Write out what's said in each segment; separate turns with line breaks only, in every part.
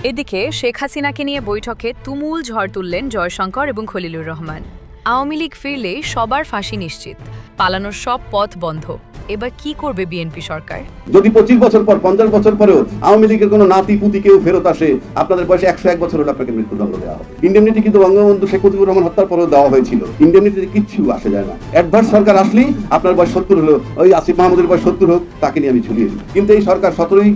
এদিকে শেখ হাসিনাকে নিয়ে বৈঠকে তুমুল ঝড় তুললেন জয়শঙ্কর এবং খলিলুর রহমান। আওয়ামী লীগ ফিরলে সবার ফাঁসি নিশ্চিত, পালানোর সব পথ বন্ধ। এবার কি করবে বিএনপি সরকার?
যদি 25 বছর পর 50 বছর পরেও আওয়ামী লীগের কোনো নাতি পুতি কেউ ফেরত আসে, আপনাদের বয়সে 101 বছর হলে আপনাকে মৃত্যুদণ্ড দেওয়া হবে। ইন্ডেমনিটি কিন্তু বঙ্গবন্ধু শেখ মুজিবুর রহমান হত্যার পরেও দেওয়া হয়েছিল। ইন্ডেমনিটিতে কিচ্ছু আসে যায় না। অ্যাডভার্স সরকার আসলেই আপনার বয়স 70 হলো, ওই আসিফ মাহমুদের বয়স 70 হোক, তাকে নিয়ে আমি ঝুলিয়ে দিই। কিন্তু এই সরকার 17ই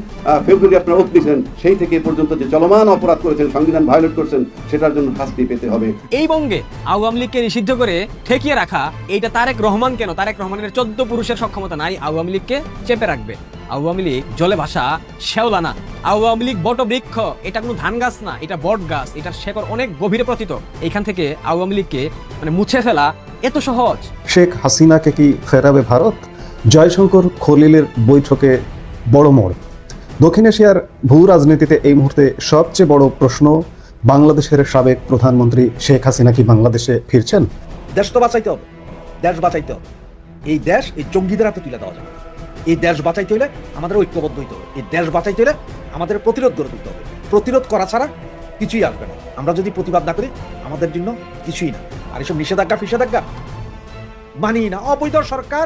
ফেব্রুয়ারি আপনারা ওত দিয়েছেন, সেই থেকে এ পর্যন্ত যে চলমান অপরাধ করেছেন, সংবিধান ভায়োলেট করেছেন, সেটার জন্য শাস্তি পেতে হবে।
এই বঙ্গে আওয়ামী লীগকে নিষিদ্ধ করে ঠেকিয়ে রাখা, এইটা তারেক রহমান কেন? তারেক রহমানের 14 পুরুষের সক্ষমতা নাই আওয়ামী লীগকে চেপে রাখবে। আওয়ামী লীগ জলে ভাসা শেওলা না, আওয়ামী লীগ বটবৃক্ষ। এটা কোনো ধান গাছ না, এটা বট গাছ। এটার শেকড় অনেক গভীরে পতিত। এখান থেকে আওয়ামী লীগকে মুছে ফেলা এত সহজ?
শেখ হাসিনাকে কি ফেরাবে ভারত? জয়শঙ্কর খলিলের বৈঠকে বড় মোড়। দক্ষিণ এশিয়ার ভূ রাজনীতিতে এই মুহূর্তে সবচেয়ে বড় প্রশ্ন, বাংলাদেশের সাবেক প্রধানমন্ত্রী শেখ হাসিনা কি বাংলাদেশে ফিরছেন?
দেশ তো বাঁচাইতে হবে, দেশ বাঁচাইতে হবে। এই দেশ এই জঙ্গিদের হাতে তুলে দেওয়া যাবে। এই দেশ বাঁচাইতে হলে আমাদের ঐক্যবদ্ধ হইতে হবে। এই দেশ বাঁচাইতে হলে আমাদের প্রতিরোধ গড়ে তুলতে হবে। প্রতিরোধ করা ছাড়া কিছুই আসবে না। আমরা যদি প্রতিবাদ না করি, আমাদের জন্য কিছুই না। আর এসব নিষেধাজ্ঞা ফিষেধাজ্ঞা মানি না। অবৈধ সরকার,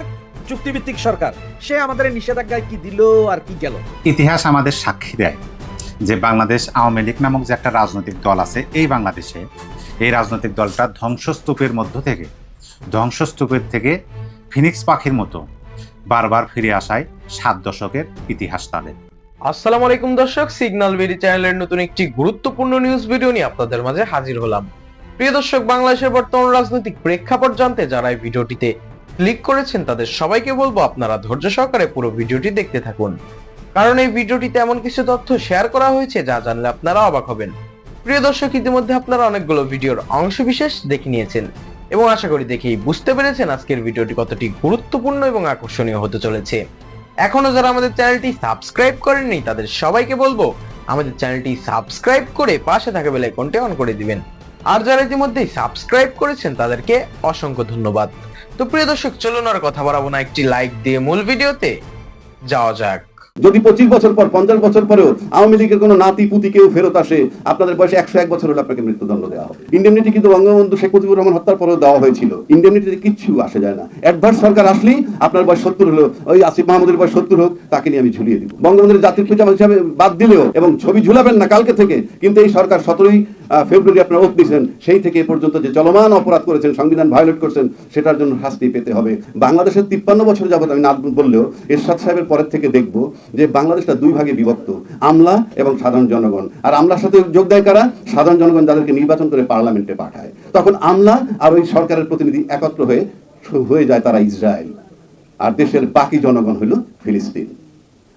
চুক্তিভিত্তিক সরকার, সে আমাদের নিষেধাজ্ঞায় কি দিল আর কি গেল।
ইতিহাস আমাদের সাক্ষী দেয় যে বাংলাদেশ আওয়ামী লীগ নামক যে একটা রাজনৈতিক দল আছে, এই বাংলাদেশে এই রাজনৈতিক দলটা ধ্বংসস্তূপের থেকে ফিনিক্স পাখির মতো বারবার ফিরে আসায় 7 দশকের ইতিহাস তাদের।
আসসালামু আলাইকুম দর্শক, সিগন্যাল বিডি চ্যানেলের নতুন একটি গুরুত্বপূর্ণ নিউজ ভিডিও নিয়ে আপনাদের মাঝে হাজির হলাম। প্রিয় দর্শক, বাংলাদেশের বর্তমান রাজনৈতিক প্রেক্ষাপট জানতে যারা এই ভিডিওটিতে ক্লিক করেছেন তাদের সবাইকে বলবো আপনারা ধৈর্য সহকারে পুরো ভিডিওটি দেখতে থাকুন, কারণ এই ভিডিওটিতে এমন কিছু তথ্য শেয়ার করা হয়েছে যা জানলে আপনারা অবাক হবেন। প্রিয় দর্শক, ইতিমধ্যে আপনারা অনেকগুলো ভিডিওর অংশবিশেষ দেখে নিয়েছেন এবং আশা করি দেখেই বুঝতে পেরেছেন আজকের ভিডিওটি কতটি গুরুত্বপূর্ণ এবং আকর্ষণীয় হতে চলেছে। এখনো যারা আমাদের চ্যানেলটি সাবস্ক্রাইব করেননি তাদের সবাইকে বলবো আমাদের চ্যানেলটি সাবস্ক্রাইব করে পাশে থাকা বেল আইকনটি অন করে দিবেন। আর যারা ইতিমধ্যেই সাবস্ক্রাইব করেছেন তাদেরকে অসংখ্য ধন্যবাদ। তো প্রিয় দর্শক, চলুন আর কথা বাড়াবো না, একটি লাইক দিয়ে মূল ভিডিওতে যাওয়া যাক।
যদি 25 বছর পর 50 বছর পরেও আওয়ামী লীগের কোনো নাতি পুতি কেউ ফেরত আসে, আপনাদের বয়সে 101 বছর হলে আপনাকে মৃত্যুদণ্ড দেওয়া হবে। ইন্ডেমনিটি কিন্তু বঙ্গবন্ধু শেখ মুজিবুর রহমান হত্যার পরেও দেওয়া হয়েছিল। ইন্ডেমনিটিতে কিচ্ছু আসে যায় না। অ্যাডভার্স সরকার আসলেই আপনার বয়স 70 হলো, ওই আসিফ মাহমুদের বয়স 70 হোক, তাকে নিয়ে আমি ঝুলিয়ে দিব। বঙ্গবন্ধুর জাতির পিতা হিসাবে বাদ দিলেও এবং ছবি ঝুলাবেন না কালকে থেকে, কিন্তু এই সরকার 17ই ফেব্রুয়ারি আপনারা ওত দিয়েছেন, সেই থেকে এ পর্যন্ত যে চলমান অপরাধ করেছেন, সংবিধান ভায়োলেট করেছেন, সেটার জন্য শাস্তি পেতে হবে। বাংলাদেশের 53 বছর যাবত আমি না বললেও এরশাদ সাহেবের পরের থেকে দেখবো যে বাংলাদেশটা 2 ভাগে বিভক্ত, আমলা এবং সাধারণ জনগণ। আর আমলার সাথে যোগ দেয় কারা? সাধারণ জনগণ, যাদেরকে নির্বাচন করে পার্লামেন্টে পাঠায়। তখন আমলা আর ওই সরকারের প্রতিনিধি একত্র হয়ে যায় তারা ইসরায়েল, আর দেশের বাকি জনগণ হলো ফিলিস্তিন।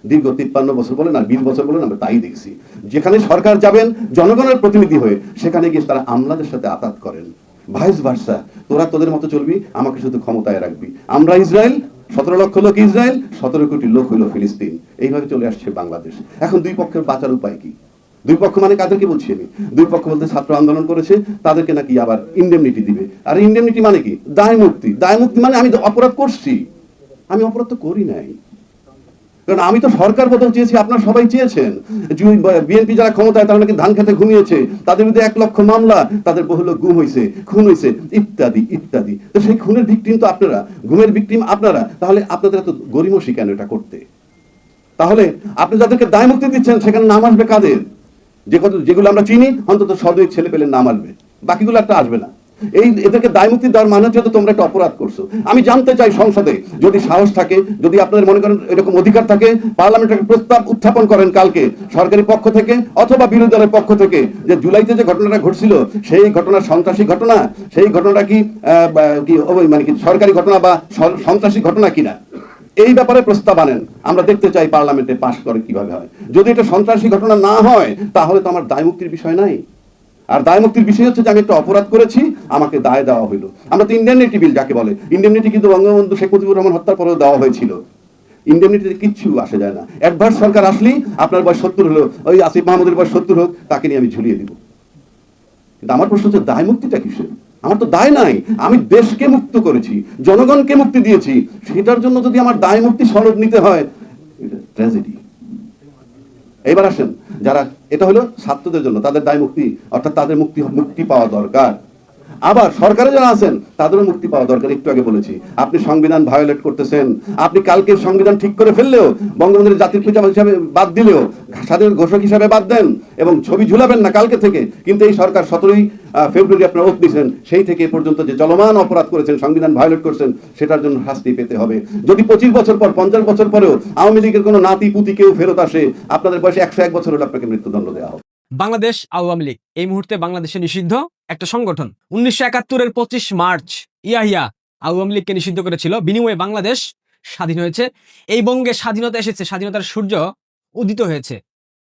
দীর্ঘ 53 বছর বলেন আর 20 বছর বলেন, আমরা তাই দেখছি। যেখানে সরকার যাবেন জনগণের প্রতিনিধি হয়ে, সেখানে গিয়ে তারা আমলাদের সাথে আতাত করেন। ভাইস ভার্সা, তোরা তোদের মতো চলবি, আমাকে শুধু ক্ষমতায় রাখবি। আমরা ইসরায়েল, 17 লক্ষ লোক ইসরায়েল, 17 কোটি লোক হইল ফিলিস্তিন। এইভাবে চলে আসছে বাংলাদেশ। এখন দুই পক্ষের বাঁচার উপায় কি? দুই পক্ষ মানে কাদেরকে বলছি আমি? দুই পক্ষ বলতে ছাত্র আন্দোলন করেছে, তাদেরকে নাকি আবার ইন্ডেমনিটি দিবে। আর ইন্ডেমনিটি মানে কি? দায় মুক্তি। দায় মুক্তি মানে আমি তো অপরাধ করছি, আমি অপরাধ তো করি নাই। কারণ আমি তো সরকার বদল চেয়েছি, আপনারা সবাই চেয়েছেন। বিএনপি যারা ক্ষমতায় তারা নাকি ধান খেতে ঘুমিয়েছে, তাদের বিরুদ্ধে 1 লক্ষ মামলা, তাদের বহু লোক গুম হয়েছে, খুন হয়েছে, ইত্যাদি ইত্যাদি। তো সেই খুনের ভিকটিম তো আপনারা, গুমের ভিকটিম আপনারা। তাহলে আপনাদের এত গরিমসি কেন এটা করতে? তাহলে আপনি যাদেরকে দায় মুক্তি দিচ্ছেন, সেখানে নাম আসবে কাদের? যেগুলো আমরা চিনি, অন্তত সদয় ছেলে পেলে নাম আসবে, বাকিগুলো একটা আসবে না। এদেরকে দায় মুক্তি দেওয়ার মানে হচ্ছে তোমরা একটা অপরাধ করছো। আমি জানতে চাই, সংসদে যদি সাহস থাকে, যদি আপনাদের মনে করেন এরকম অধিকার থাকে, পার্লামেন্টের প্রস্তাব উত্থাপন করেন কালকে সরকারি পক্ষ থেকে অথবা বিরোধী দলের পক্ষ থেকে, যে জুলাইতে যে ঘটনাটা ঘটছিল সেই ঘটনা সন্ত্রাসী ঘটনা, সেই ঘটনাটা কি মানে কি সরকারি ঘটনা বা সন্ত্রাসী ঘটনা কিনা, এই ব্যাপারে প্রস্তাব আনেন। আমরা দেখতে চাই পার্লামেন্টে পাশ করে কিভাবে হয়। যদি এটা সন্ত্রাসী ঘটনা না হয়, তাহলে তো আমার দায় মুক্তির বিষয় নাই। আর দায় মুক্তির বিষয় হচ্ছে যে আমি একটা অপরাধ করেছি, আমাকে দায় দেওয়া হইলো। আমরা তো ইন্ডেমনিটি বিল যাকে বলে, ইন্ডেমনিটি কিন্তু বঙ্গবন্ধু শেখ মুজিবুর রহমান হত্যার পরেও দেওয়া হয়েছিল। ইন্ডেমনিটিতে কিচ্ছু আসে যায় না। অ্যাডভার্স সরকার আসলেই আপনার বয়স 70 হলো, ওই আসিফ মাহমুদের বয়স 70 হোক, তাকে নিয়ে আমি ঝুলিয়ে দিব। কিন্তু আমার প্রশ্ন হচ্ছে দায় মুক্তিটা কিসের? আমার তো দায় নাই। আমি দেশকে মুক্ত করেছি, জনগণকে মুক্তি দিয়েছি, সেটার জন্য যদি আমার দায় মুক্তি সনদ নিতে হয়, এটা ট্র্যাজেডি। এবার আসেন, যারা এটা হলো ছাত্রদের জন্য, তাদের দায় মুক্তি, অর্থাৎ তাদের মুক্তি পাওয়া দরকার। আবার সরকারে যারা আছেন তাদেরও মুক্তি পাওয়া দরকার। একটু আগে বলেছি, আপনি সংবিধান ভায়োলেট করতেছেন। আপনি কালকে সংবিধান ঠিক করে ফেললেও, বঙ্গবন্ধুর জাতির পিতা হিসাবে বাদ দিলেও, স্বাধীন ঘোষক হিসাবে বাদ দেন এবং ছবি ঝুলাবেন না কালকে থেকে, কিন্তু এই সরকার 17ই ফেব্রুয়ারি আপনারা ওত দিয়েছেন, সেই থেকে এ পর্যন্ত যে চলমান অপরাধ করেছেন, সংবিধান ভায়োলেট করছেন, সেটার জন্য শাস্তি পেতে হবে। যদি 25 বছর পর, 50 বছর পরেও আওয়ামী লীগের কোনো নাতি পুতি কেউ ফেরত আসে, আপনাদের বয়সে 101 বছর হলে আপনাকে মৃত্যুদণ্ড দেওয়া হবে।
বাংলাদেশ আওয়ামী লীগ এই মুহূর্তে বাংলাদেশে নিষিদ্ধ একটা সংগঠন। 1971-এর 25 মার্চ ইয়াহিয়া আওয়ামী লীগকে নিষিদ্ধ করেছিল, বিনিময়ে বাংলাদেশ স্বাধীন হয়েছে। এই বঙ্গে স্বাধীনতা এসেছে, স্বাধীনতার সূর্য উদিত হয়েছে,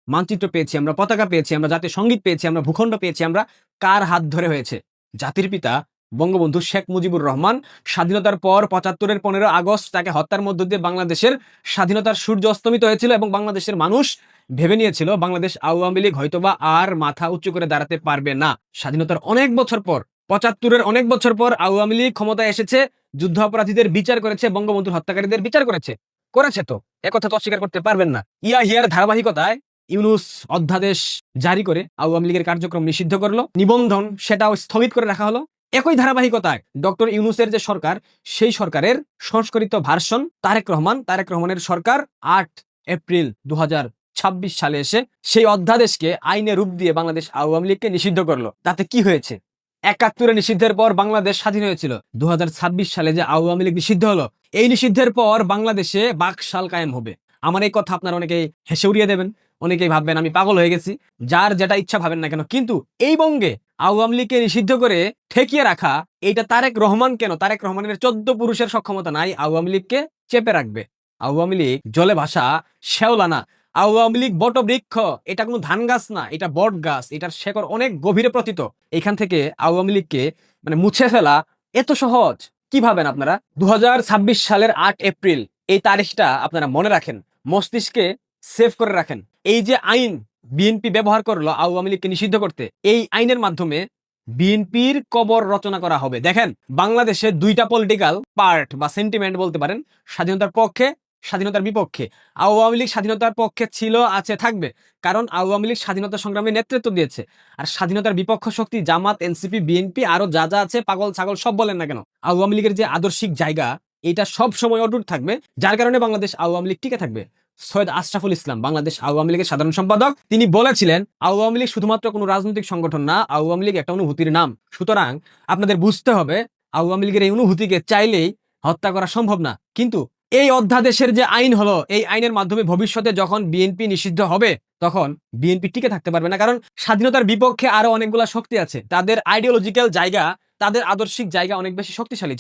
মানচিত্র পেয়েছি আমরা, পতাকা পেয়েছি আমরা, জাতীয় সঙ্গীত পেয়েছি আমরা, ভূখণ্ড পেয়েছি আমরা। কার হাত ধরে হয়েছে? জাতির পিতা বঙ্গবন্ধু শেখ মুজিবুর রহমান। স্বাধীনতার পর 75-এর 15 আগস্ট তাকে হত্যার মধ্য দিয়ে বাংলাদেশের স্বাধীনতার সূর্য অস্তমিত হয়েছিল এবং বাংলাদেশের মানুষ ভেবে নিয়েছিল বাংলাদেশ আওয়ামী লীগ হয়তোবা আর মাথা উঁচু করে দাঁড়াতে পারবে না। স্বাধীনতার অনেক বছর পর, 75-এর অনেক বছর পর আওয়ামী লীগ ক্ষমতায় এসেছে, যুদ্ধ অপরাধীদের বিচার করেছে, বঙ্গবন্ধুর হত্যাকারীদের বিচার করেছে তো একথা তো অস্বীকার করতে পারবেন না। ইয়াহিয়ার ধারাবাহিকতায় ইউনূস অধ্যাদেশ জারি করে আওয়ামী লীগের কার্যক্রম নিষিদ্ধ করলো, নিবন্ধন সেটাও স্থগিত করে রাখা হলো। একই ধারাবাহিকতায় ডক্টর ইউনূসের যে সরকার, সেই সরকারের সংস্করিত ভার্সন তারেক রহমানের সরকার 8 এপ্রিল 2026 সালে এসে সেই অধ্যাদেশকে আইনে রূপ দিয়ে বাংলাদেশ আওয়ামী লীগকে নিষিদ্ধ করলো। তাতে কি হয়েছে? 71-এ নিষিদ্ধের পর বাংলাদেশ স্বাধীন হয়েছিল। 2026 সালে যে আওয়ামী লীগ নিষিদ্ধ হলো, এই নিষিদ্ধের পর বাংলাদেশে বাকশাল কায়েম হবে। আমার এই কথা আপনারা অনেকেই হেসে উড়িয়ে দেবেন, অনেকেই ভাববেন আমি পাগল হয়ে গেছি, যার যেটা ইচ্ছা ভাবেন না কেন, কিন্তু এই বঙ্গে আওয়ামী লীগকে নিষিদ্ধ করে ঠেকিয়ে রাখা, এইটা তারেক রহমান কেন? তারেক রহমানের 14 পুরুষের সক্ষমতা নাই আওয়ামী লীগকে চেপে রাখবে। আওয়ামী লীগ জলে ভাসা শ্যাওলা না, আওয়ামী লীগ বটবৃক্ষ, এটা কোনো ধান গাছ না, এটা বট গাছ, এটার শেকড় অনেক গভীরে প্রতীত। এখান থেকে আওয়ামী লীগকে মুছে ফেলা এত সহজ কি ভাবেন আপনারা? 2026 সালের 8 এপ্রিল এই তারিখটা আপনারা মনে রাখেন, মস্তিষ্কে সেভ করে রাখেন। এই যে আইন বিএনপি ব্যবহার করলো আওয়ামী লীগকে নিষিদ্ধ করতে, এই আইনের মাধ্যমে বিএনপির কবর রচনা করা হবে। দেখেন, বাংলাদেশে দুইটা পলিটিক্যাল পার্ট বা সেন্টিমেন্ট বলতে পারেন, স্বাধীনতার পক্ষে, স্বাধীনতার বিপক্ষে। আওয়ামী লীগ স্বাধীনতার পক্ষে ছিল, আছে, থাকবে, কারণ আওয়ামী লীগ স্বাধীনতা সংগ্রামে নেতৃত্ব দিয়েছে। আর স্বাধীনতার বিপক্ষ শক্তি জামাত, এনসিপি, বিএনপি, আরো যা যা আছে, পাগল ছাগল সব বলেন না কেন, আওয়ামী লীগের যে আদর্শিক জায়গা, এটা সব সময় অটুট থাকবে, যার কারণে বাংলাদেশ আওয়ামী লীগ টিকে থাকবে। সৈয়দ আশরাফুল ইসলাম, বাংলাদেশ আওয়ামী লীগের সাধারণ সম্পাদক, তিনি বলেছিলেন আওয়ামী লীগ শুধুমাত্র কোনো রাজনৈতিক সংগঠন না, আওয়ামী লীগ একটা অনুভূতির নাম। সুতরাং আপনাদের বুঝতে হবে আওয়ামী লীগের এই অনুভূতিকে চাইলেই হত্যা করা সম্ভব না। কিন্তু এই অধ্যাদেশের যে আইন হলো, এই আইনের মাধ্যমে ভবিষ্যতে যখন বিএনপি নিষিদ্ধ হবে, তখন বিএনপি টিকে থাকতে পারবে না, কারণ স্বাধীনতার বিপক্ষে আরো অনেকগুলা শক্তি আছে, তাদের আইডিওলজিক্যাল জায়গা, তাদের আদর্শিক জায়গা অনেক বেশি শক্তিশালী।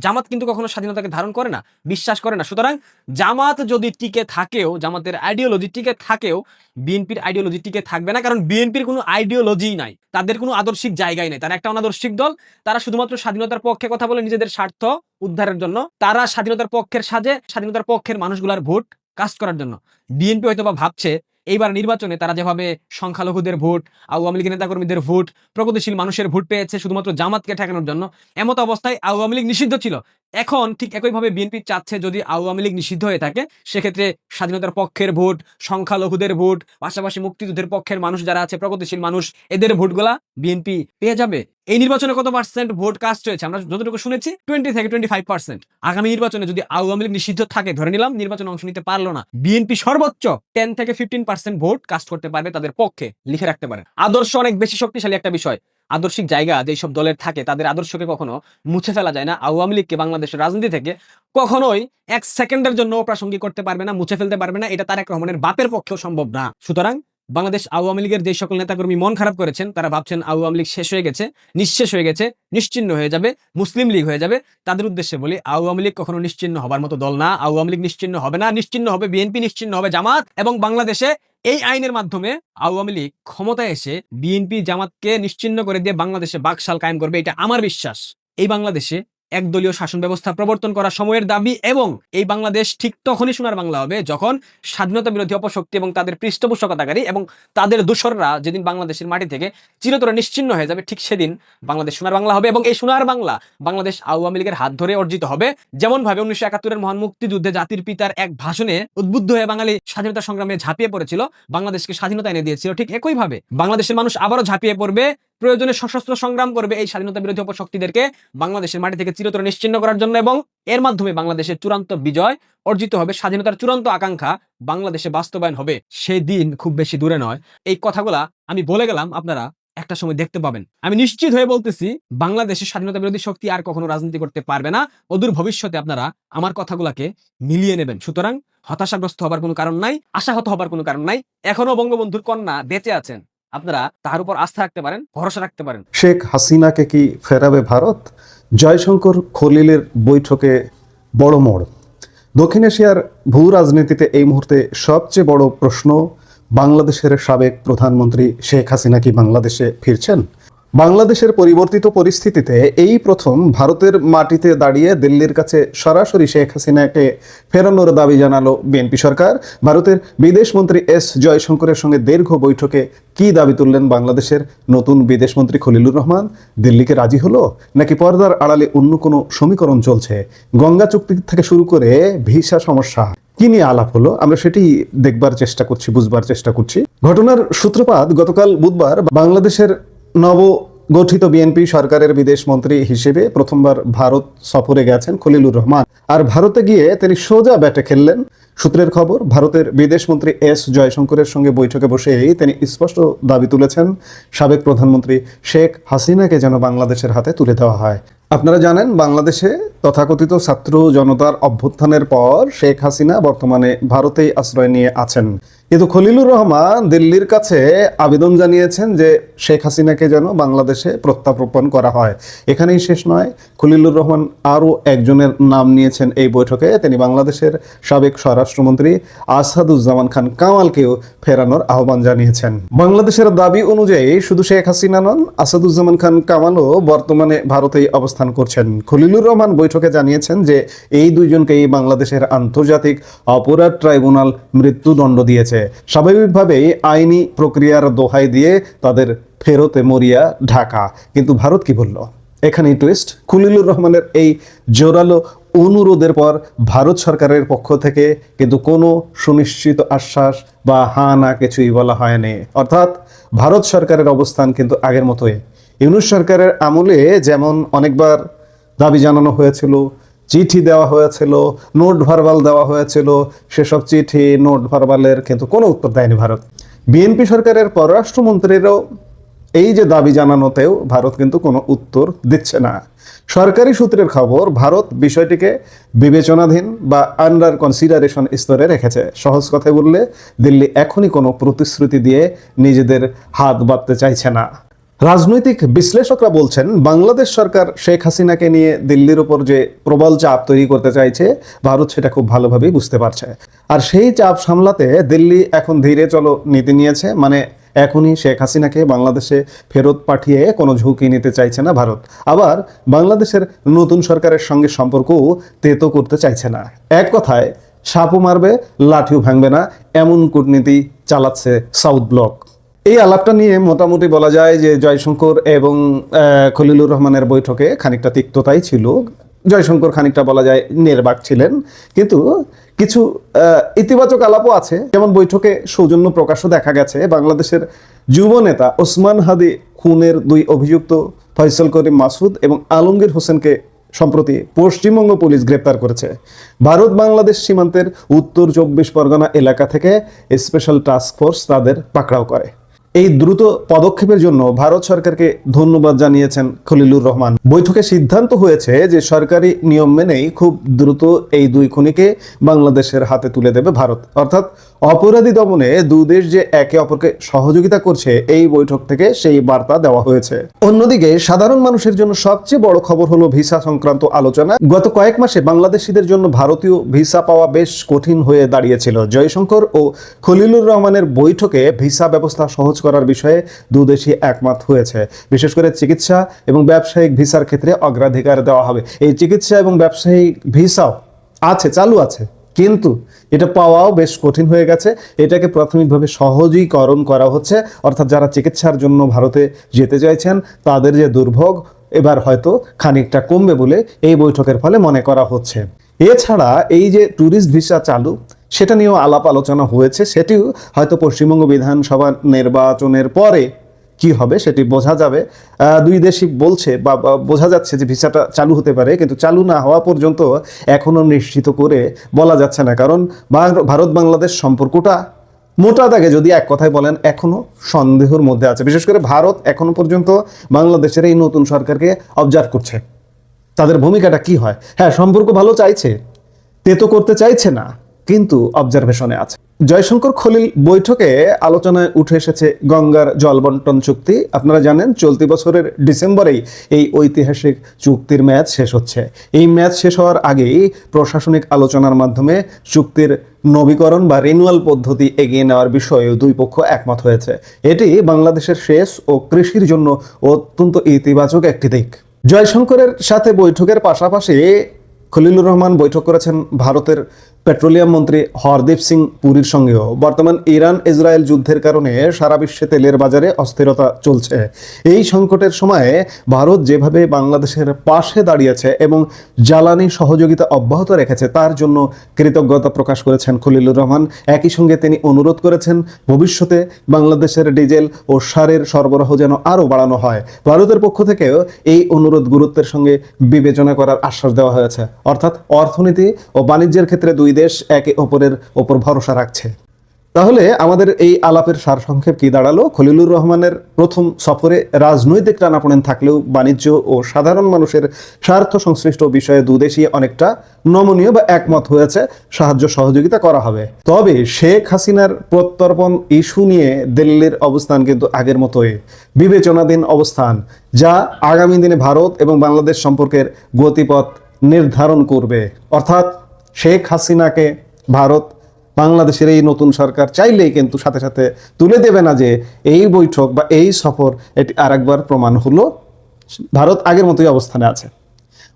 জামাত কিন্তু কখনো স্বাধীনতাকে ধারণ করে না, বিশ্বাস করে না। সুতরাং জামাত যদি টিকে থাকেও, জামাতের আইডিওলজি টিকে থাকেও, বিএনপির আইডিওলজি টিকে থাকবে না, কারণ বিএনপির কোনো আইডিওলজি নাই, তাদের কোনো আদর্শিক জায়গায় নাই। তারা একটা অনাদর্শিক দল, তারা শুধুমাত্র স্বাধীনতার পক্ষে কথা বলে নিজেদের স্বার্থ উদ্ধারের জন্য, তারা স্বাধীনতার পক্ষের সাজে, স্বাধীনতার পক্ষের মানুষগুলার ভোট কাস্ট করার জন্য। বিএনপি হয়তোবা ভাবছে এইবার নির্বাচনে তারা যেভাবে সংখ্যালঘুদের ভোট, আওয়ামী লীগের নেতাকর্মীদের ভোট, প্রগতিশীল মানুষের ভোট পেয়েছে শুধুমাত্র জামাতকে ঠেকানোর জন্য, এমত অবস্থায় আওয়ামী লীগ নিষিদ্ধ ছিল। এখন ঠিক একইভাবে বিএনপি চাচ্ছে যদি আওয়ামী লীগ নিষিদ্ধ হয়ে থাকে, সেক্ষেত্রে স্বাধীনতার পক্ষের ভোট, সংখ্যালঘুদের ভোট, পাশাপাশি মুক্তিযুদ্ধের পক্ষের মানুষ যারা আছে, প্রগতিশীল মানুষ, এদের ভোটগুলা বিএনপি পেয়ে যাবে। এই নির্বাচনে কত পার্সেন্ট ভোট কাস্ট হয়েছে আমরা যতটুকু শুনেছি 20 থেকে 25%। আগামী নির্বাচনে যদি আওয়ামী লীগ নিষিদ্ধ থাকে, ধরে নিলাম নির্বাচনে অংশ নিতে পারলো না, বিএনপি সর্বোচ্চ 10 থেকে 15% ভোট কাস্ট করতে পারবে, তাদের পক্ষে লিখে রাখতে পারে। আদর্শ অনেক বেশি শক্তিশালী একটা বিষয়। আদর্শিক জায়গা যেসব দলের থাকে, তাদের আদর্শকে কখনো মুছে ফেলা যায় না। আওয়ামী লীগকে বাংলাদেশের রাজনীতি থেকে কখনোই 1 সেকেন্ডের জন্য অপ্রাসঙ্গিক করতে পারবে না, মুছে ফেলতে পারবে না, এটা তারেক রহমানের বাপের পক্ষেও সম্ভব না। সুতরাং বাংলাদেশ আওয়ামী লীগের যে সকল নেতাকর্মী মন খারাপ করেছেন, তারা ভাবছেন আওয়ামী লীগ শেষ হয়ে গেছে, নিঃশেষ হয়ে গেছে, নিশ্চিহ্ন হয়ে যাবে, মুসলিম লীগ হয়ে যাবে, তাদের উদ্দেশ্যে বলি আওয়ামী লীগ কখনো নিশ্চিহ্ন হবার মতো দল না। আওয়ামী লীগ নিশ্চিহ্ন হবে না, নিশ্চিহ্ন হবে বিএনপি, নিশ্চিহ্ন হবে জামাত, এবং বাংলাদেশে এই আইনের মাধ্যমে আওয়ামী লীগ ক্ষমতায় এসে বিএনপি জামাতকে নিশ্চিহ্ন করে দিয়ে বাংলাদেশে বাকশাল কায়েম করবে, এটা আমার বিশ্বাস। এই বাংলাদেশে একদলীয় শাসন ব্যবস্থা প্রবর্তন করা সময়ের দাবি এবং এই বাংলাদেশ ঠিক তখনই সোনার বাংলা হবে যখন স্বাধীনতা বিরোধী অপশক্তি এবং তাদের পৃষ্ঠপোষকতাকারী এবং তাদের দোসররা যেদিন বাংলাদেশের মাটি থেকে চিরতরে নিশ্চিহ্ন হয়ে যাবে, ঠিক সেদিন বাংলাদেশ সোনার বাংলা হবে। এবং এই সোনার বাংলা বাংলাদেশ আওয়ামী লীগের হাত ধরে অর্জিত হবে, যেমন ভাবে 1971-এর মহান মুক্তিযুদ্ধে জাতির পিতার এক ভাষণে উদ্বুদ্ধ হয়ে বাঙালি স্বাধীনতা সংগ্রামে ঝাঁপিয়ে পড়েছিল, বাংলাদেশকে স্বাধীনতা এনে দিয়েছিল, ঠিক একইভাবে বাংলাদেশের মানুষ আবারও ঝাঁপিয়ে পড়বে, প্রয়োজনে সশস্ত্র সংগ্রাম করবে এই স্বাধীনতা বিরোধী অপশক্তিদেরকে বাংলাদেশের মাটি থেকে চিরতরে নিশ্চিহ্ন করার জন্য, এবং এর মাধ্যমে বাংলাদেশের চূড়ান্ত বিজয় অর্জিত হবে, স্বাধীনতার চূড়ান্ত আকাঙ্ক্ষা বাংলাদেশে বাস্তবায়ন হবে। সেই দিন খুব বেশি দূরে নয়। এই কথাগুলা আমি বলে গেলাম, আপনারা একটা সময় দেখতে পাবেন। আমি নিশ্চিত হয়ে বলতেছি, বাংলাদেশের স্বাধীনতা বিরোধী শক্তি আর কখনো রাজনীতি করতে পারবে না। অদূর ভবিষ্যতে আপনারা আমার কথাগুলাকে মিলিয়ে নেবেন। সুতরাং হতাশাগ্রস্ত হবার কোনো কারণ নাই, আশাহত হবার কোনো কারণ নাই। এখনো বঙ্গবন্ধুর কন্যা বেঁচে আছেন, আপনারা তার উপর আস্থা রাখতে পারেন, ভরসা রাখতে পারেন।
শেখ হাসিনাকে কি ফেরাবে ভারত? জয়শঙ্কর খলিলের বৈঠকে বড় মোড়। দক্ষিণ এশিয়ার ভূ রাজনীতিতে এই মুহূর্তে সবচেয়ে বড় প্রশ্ন, বাংলাদেশের সাবেক প্রধানমন্ত্রী শেখ হাসিনা কি বাংলাদেশে ফিরছেন? বাংলাদেশের পরিবর্তিত পরিস্থিতিতে এই প্রথম ভারতের মাটিতে দাঁড়িয়ে দিল্লির কাছে সরাসরি শেখ হাসিনাকে ফেরানোর দাবি জানালো বিএনপি সরকার। ভারতের বিদেশমন্ত্রী এস জয়শঙ্করের সঙ্গে দীর্ঘ বৈঠকে কি দাবি তুললেন বাংলাদেশের নতুন বিদেশমন্ত্রী খলিলুর রহমান? দিল্লিকে রাজি হলো নাকি পর্দার আড়ালে অন্য কোনো সমীকরণ চলছে? গঙ্গা চুক্তি থেকে শুরু করে ভিসা সমস্যা কি নিয়ে আলাপ হলো, আমরা সেটি দেখবার চেষ্টা করছি, বুঝবার চেষ্টা করছি। ঘটনার সূত্রপাত গতকাল বুধবার বাংলাদেশের নবগঠিত বিএনপি সরকারের বিদেশ মন্ত্রী হিসেবে প্রথমবার ভারত সফরে গেছেন খলিলুর রহমান। আর ভারতে গিয়ে তিনি সোজা ব্যাটে খেললেন। সূত্রের খবর, ভারতের বিদেশমন্ত্রী এস জয়শঙ্করের সঙ্গে বৈঠকে বসেই তিনি স্পষ্ট দাবি তুলেছেন সাবেক প্রধানমন্ত্রী শেখ হাসিনাকে যেন বাংলাদেশের হাতে তুলে দেওয়া হয়। আপনারা জানেন, বাংলাদেশে তথাকথিত ছাত্র জনতার অভ্যুত্থানের পর শেখ হাসিনা বর্তমানে ভারতেই আশ্রয় নিয়ে আছেন। কিন্তু খলিলুর রহমান দিল্লির কাছে আবেদন জানিয়েছেন যে শেখ হাসিনাকে যেন বাংলাদেশে প্রত্যার্পণ করা হয়। এখানেই শেষ নয়, খলিলুর রহমান আরও একজনের নাম নিয়েছেন এই বৈঠকে। তিনি বাংলাদেশের সাবেক স্বরাষ্ট্রমন্ত্রী আসাদুজ্জামান খান কামালকেও ফেরানোর আহ্বান জানিয়েছেন। বাংলাদেশের দাবি অনুযায়ী শুধু শেখ হাসিনা নন, আসাদুজ্জামান খান কামালও বর্তমানে ভারতেই অবস্থান করছেন। খলিলুর রহমান বৈঠকে জানিয়েছেন যে এই দুইজনকেই বাংলাদেশের আন্তর্জাতিক অপরাধ ট্রাইব্যুনাল মৃত্যুদণ্ড দিয়েছে। স্বাভাবিকভাবেই আইনি প্রক্রিয়ার দোহাই দিয়ে তাদের ফেরতে মরিয়া ঢাকা। কিন্তু ভারত কি বলল? এখানেই টুইস্ট। খলিলুর রহমানের এই জোরালো অনুরোধের পর ভারত সরকারের পক্ষ থেকে কিন্তু কোনো সুনিশ্চিত আশ্বাস বা হা না কিছুই বলা হয়নি। অর্থাৎ ভারত সরকারের অবস্থান কিন্তু আগের মতোই। ইউনূস সরকারের আমলে যেমন অনেকবার দাবি জানানো হয়েছিল, চিঠি দেওয়া হয়েছিল, নোট ভার্বাল দেওয়া হয়েছিল, সেসব চিঠি নোট ভার্বালের কিন্তু কোনো উত্তর দেয়নি ভারত। বিএনপি সরকারের পররাষ্ট্রমন্ত্রীরও এই যে দাবি জানানোতেও ভারত কিন্তু কোনো উত্তর দিচ্ছে না। সরকারি সূত্রের খবর, ভারত বিষয়টিকে বিবেচনাধীন বা আন্ডার কনসিডারেশন স্তরে রেখেছে। সহজ কথায় বললে, দিল্লি এখনই কোনো প্রতিশ্রুতি দিয়ে নিজেদের হাত বাঁধতে চাইছে না। রাজনৈতিক বিশ্লেষকরা বলছেন, বাংলাদেশ সরকার শেখ হাসিনাকে নিয়ে দিল্লির ওপর যে প্রবল চাপ তৈরি করতে চাইছে, ভারত সেটা খুব ভালোভাবেই বুঝতে পারছে। আর সেই চাপ সামলাতে দিল্লি এখন ধীরে চলো নীতি নিয়েছে। মানে এখনই শেখ হাসিনাকে বাংলাদেশে ফেরত পাঠিয়ে কোনো ঝুঁকি নিতে চাইছে না ভারত। আবার বাংলাদেশের নতুন সরকারের সঙ্গে সম্পর্কও তেতো করতে চাইছে না। এক কথায়, সাপও মারবে, লাঠিও ভাঙবে না, এমন কূটনীতি চালাচ্ছে সাউথ ব্লক। এই আলাপটা নিয়ে মোটামুটি বলা যায় যে জয়শঙ্কর এবং খলিলুর রহমানের বৈঠকে খানিকটা তিক্ততাই ছিল। জয়শঙ্কর খানিকটা বলা যায় নির্বাক ছিলেন, কিন্তু কিছু ইতিবাচক আলাপও আছে। যেমন বৈঠকে সৌজন্য প্রকাশও দেখা গেছে। বাংলাদেশের যুব নেতা ওসমান হাদি খুনের দুই অভিযুক্ত ফয়সল করিম মাসুদ এবং আলমগীর হোসেনকে সম্প্রতি পশ্চিমবঙ্গ পুলিশ গ্রেপ্তার করেছে। ভারত বাংলাদেশ সীমান্তের উত্তর 24 পরগনা এলাকা থেকে স্পেশাল টাস্ক ফোর্স তাদের পাকড়াও করে। এই দ্রুত পদক্ষেপের জন্য ভারত সরকারকে ধন্যবাদ জানিয়েছেন খলিলুর রহমান। বৈঠকে সিদ্ধান্ত হয়েছে যে সরকারি নিয়ম মেনেই খুব দ্রুত এই দুই খুনিকে বাংলাদেশের হাতে তুলে দেবে ভারত। অর্থাৎ অপরাধী দমনে দুই দেশ যে একে অপরকে সহযোগিতা করছে, এই বৈঠক থেকে সেই বার্তা দেওয়া হয়েছে। অন্যদিকে সাধারণ মানুষের জন্য সবচেয়ে বড় খবর হলো ভিসা সংক্রান্ত আলোচনা। গত কয়েক মাসে বাংলাদেশিদের জন্য ভারতীয় ভিসা পাওয়া বেশ কঠিন হয়ে দাঁড়িয়েছিল। জয়শঙ্কর ও খলিলুর রহমানের বৈঠকে ভিসা ব্যবস্থা সহজ করার বিষয়ে দুদেশই একমত হয়েছে। বিশেষ করে চিকিৎসা এবং ব্যবসায়িক ভিসার ক্ষেত্রে অগ্রাধিকার দেওয়া হবে। এই চিকিৎসা এবং ব্যবসায়িক ভিসাও চালু আছে, কিন্তু এটা পাওয়াও বেশ কঠিন হয়ে গেছে। এটাকে প্রাথমিকভাবে সহজীকরণ করা হচ্ছে, অর্থাৎ যারা চিকিৎসার জন্য ভারতে যেতে চাইছেন তাদের যে দুর্ভোগ এবার হয়তো খানিকটা কমবে বলে এই বৈঠকের ফলে মনে করা হচ্ছে। এছাড়া এই যে ট্যুরিস্ট ভিসা চালু, সেটা নিয়েও আলাপ আলোচনা হয়েছে। সেটিও হয়তো পশ্চিমবঙ্গ বিধানসভা নির্বাচনের পরে কি হবে সেটি বোঝা যাবে। দুই দেশই বলছে বা বোঝা যাচ্ছে যে ভিসাটা চালু হতে পারে, কিন্তু চালু না হওয়া পর্যন্ত এখনো নিশ্চিত করে বলা যাচ্ছে না। কারণ ভারত বাংলাদেশ সম্পর্কটা মোটা দাগে যদি এক কথায় বলেন এখনো সন্দেহের মধ্যে আছে। বিশেষ করে ভারত এখনো পর্যন্ত বাংলাদেশের এই নতুন সরকারকে অবজার্ভ করছে, তাদের ভূমিকাটা কি হয়। হ্যাঁ, সম্পর্ক ভালো চাইছে, তেতো করতে চাইছে না, কিন্তু অবজারভেশনে আছে। জয়শঙ্কর খলিল বৈঠকে আলোচনায় উঠে এসেছে গঙ্গার জল বন্টন চুক্তি। আপনারা জানেন চলতি বছরের ডিসেম্বরেই এই ঐতিহাসিক চুক্তির মেয়াদ শেষ হচ্ছে। এই মেয়াদ শেষ হওয়ার আগেই প্রশাসনিক আলোচনার মাধ্যমে চুক্তির নবীকরণ বা রিনুয়াল পদ্ধতি এগিয়ে নেওয়ার বিষয়ে দুই পক্ষ একমত হয়েছে। এটি বাংলাদেশের সেচ ও কৃষির জন্য অত্যন্ত ইতিবাচক একটি দিক। জয়শঙ্করের সাথে বৈঠকের পাশাপাশি খলিলুর রহমান বৈঠক করেছেন ভারতের পেট্রোলিয়াম মন্ত্রী হরদীপ সিং পুরীর সঙ্গেও। বর্তমান ইরান ইসরায়েল যুদ্ধের কারণে সারা বিশ্বে তেলের বাজারে অস্থিরতা চলছে। এই সংকটের সময়ে ভারত যেভাবে বাংলাদেশের পাশে দাঁড়িয়েছে এবং জ্বালানি সহযোগিতা অব্যাহত রেখেছে তার জন্য কৃতজ্ঞতা প্রকাশ করেছেন খলিলুর রহমান। একই সঙ্গে তিনি অনুরোধ করেছেন ভবিষ্যতে বাংলাদেশের ডিজেল ও সারের সরবরাহ যেন আরও বাড়ানো হয়। ভারতের পক্ষ থেকেও এই অনুরোধ গুরুত্বের সঙ্গে বিবেচনা করার আশ্বাস দেওয়া হয়েছে। অর্থাৎ অর্থনীতি ও বাণিজ্যের ক্ষেত্রে দুই দেশ একে অপরের ওপর ভরসা রাখছে। তাহলে আমাদের এই আলাপের সারসংক্ষেপ কি দাঁড়ালো? খলিলুর রহমানের প্রথম সফরে রাজনৈতিক টানাপোড়েন থাকলেও বাণিজ্য ও সাধারণ মানুষের স্বার্থ সংশ্লিষ্ট বিষয়ে দুদেশই অনেকটা নমনীয় বা একমত হয়েছে, সাহায্য সহযোগিতা করা হবে। তবে শেখ হাসিনার প্রত্যর্পণ ইস্যু নিয়ে দিল্লির অবস্থান কিন্তু আগের মতোই বিবেচনাধীন অবস্থান, যা আগামী দিনে ভারত এবং বাংলাদেশ সম্পর্কের গতিপথ নির্ধারণ করবে। অর্থাৎ শেখ হাসিনাকে ভারত বাংলাদেশের এই নতুন সরকার চাইলেই কিন্তু সাথে সাথে তুলে দেবে না যে এই বৈঠক বা এই সফর এটি আরেকবার প্রমাণ হলো ভারত আগের মতোই অবস্থানে আছে।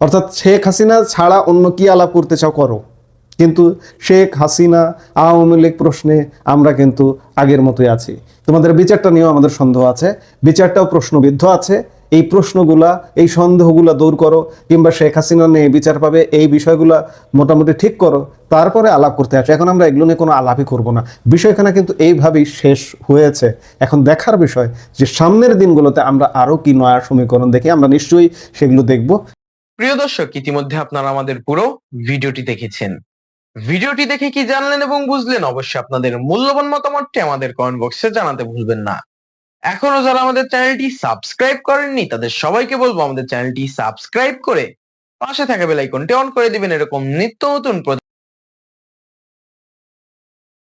অর্থাৎ শেখ হাসিনা ছাড়া অন্য কি আলাপ করতে চাও করো, কিন্তু শেখ হাসিনা আওয়ামী লীগ প্রশ্নে আমরা কিন্তু আগের মতোই আছি। তোমাদের বিচারটা নিয়েও আমাদের সন্দেহ আছে, বিচারটাও প্রশ্নবিদ্ধ আছে। এই প্রশ্নগুলা, এই সন্দেহগুলা দূর করো, কিংবা শেখ হাসিনা নিয়ে বিচার পাবে এই বিষয়গুলা মোটামুটি ঠিক করো, তারপরে আলাপ করতে আসো। এখন আমরা এগুলো নিয়ে কোনো আলাপই করবো না। বিষয়খানা কিন্তু এইভাবেই শেষ হয়েছে। এখন দেখার বিষয় যে সামনের দিনগুলোতে আমরা আরো কি নয়া সমীকরণ দেখি, আমরা নিশ্চয়ই সেগুলো দেখব।
প্রিয় দর্শক, ইতিমধ্যে আপনারা আমাদের পুরো ভিডিওটি দেখেছেন। ভিডিওটি দেখে কি জানলেন এবং বুঝলেন, অবশ্যই আপনাদের মূল্যবান মতামতটি আমাদের কমেন্ট বক্সে জানাতে ভুলবেন না। এখনো যারা আমাদের চ্যানেলটি সাবস্ক্রাইব করেননি তাদের সবাইকে বলবো আমাদের চ্যানেলটি সাবস্ক্রাইব করে পাশে থাকা বেল আইকনটি অন করে দিবেন এরকম নিত্য নতুন